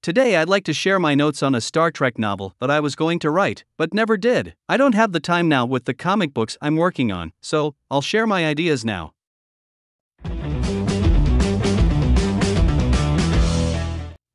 Today I'd like to share my notes on a Star Trek novel that I was going to write, but never did. I don't have the time now with the comic books I'm working on, so I'll share my ideas now.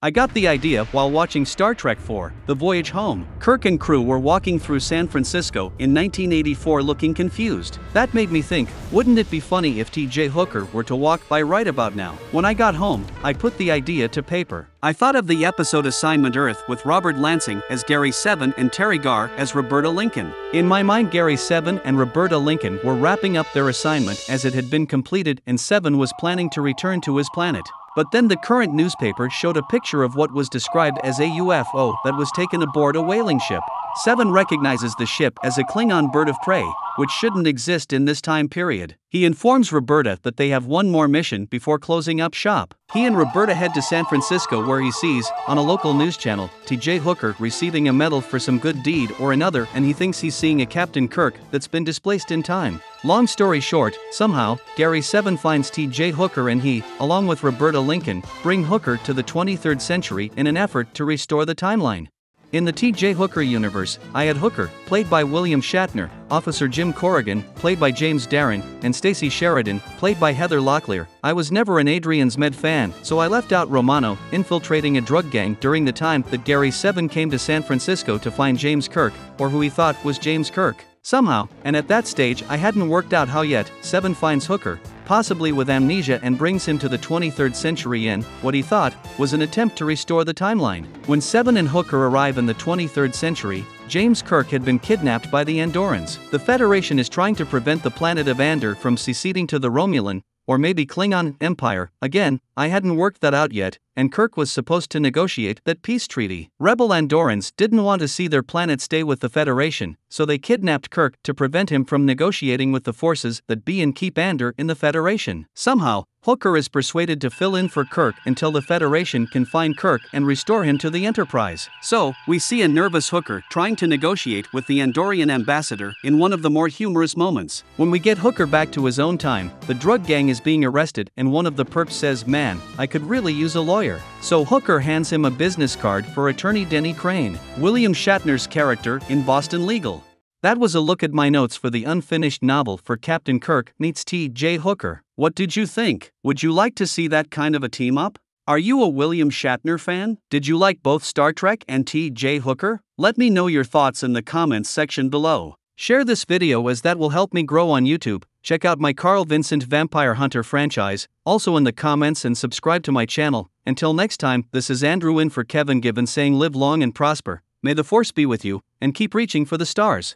I got the idea while watching Star Trek IV: The Voyage Home. Kirk and crew were walking through San Francisco in 1984 looking confused. That made me think, wouldn't it be funny if T.J. Hooker were to walk by right about now? When I got home, I put the idea to paper. I thought of the episode Assignment Earth with Robert Lansing as Gary Seven and Terry Garr as Roberta Lincoln. In my mind, Gary Seven and Roberta Lincoln were wrapping up their assignment as it had been completed, and Seven was planning to return to his planet. But then the current newspaper showed a picture of what was described as a UFO that was taken aboard a whaling ship. Seven recognizes the ship as a Klingon bird of prey, which shouldn't exist in this time period. He informs Roberta that they have one more mission before closing up shop. He and Roberta head to San Francisco, where he sees, on a local news channel, T.J. Hooker receiving a medal for some good deed or another, and he thinks he's seeing a Captain Kirk that's been displaced in time. Long story short, somehow, Gary Seven finds T.J. Hooker, and he, along with Roberta Lincoln, bring Hooker to the 23rd century in an effort to restore the timeline. In the T.J. Hooker universe, I had Hooker, played by William Shatner, Officer Jim Corrigan, played by James Darren, and Stacey Sheridan, played by Heather Locklear. I was never an Adrian's Med fan, so I left out Romano infiltrating a drug gang during the time that Gary Seven came to San Francisco to find James Kirk, or who he thought was James Kirk. Somehow, and at that stage I hadn't worked out how yet, Seven finds Hooker, possibly with amnesia, and brings him to the 23rd century in what he thought was an attempt to restore the timeline. When Seven and Hooker arrive in the 23rd century, James Kirk had been kidnapped by the Andorrans. The Federation is trying to prevent the planet of Andor from seceding to the Romulan, or maybe Klingon, Empire. Again, I hadn't worked that out yet, and Kirk was supposed to negotiate that peace treaty. Rebel Andorrans didn't want to see their planet stay with the Federation, so they kidnapped Kirk to prevent him from negotiating with the forces that be and keep Andor in the Federation. Somehow, Hooker is persuaded to fill in for Kirk until the Federation can find Kirk and restore him to the Enterprise. So, we see a nervous Hooker trying to negotiate with the Andorian ambassador in one of the more humorous moments. When we get Hooker back to his own time, the drug gang is being arrested, and one of the perps says, "Man, I could really use a lawyer." So Hooker hands him a business card for attorney Denny Crane, William Shatner's character in Boston Legal. That was a look at my notes for the unfinished novel for Captain Kirk meets T.J. Hooker. What did you think? Would you like to see that kind of a team-up? Are you a William Shatner fan? Did you like both Star Trek and T.J. Hooker? Let me know your thoughts in the comments section below. Share this video, as that will help me grow on YouTube. Check out my Carl Vincent Vampire Hunter franchise, also in the comments, and subscribe to my channel. Until next time, this is Andrew in for Kevin Given saying live long and prosper. May the Force be with you, and keep reaching for the stars.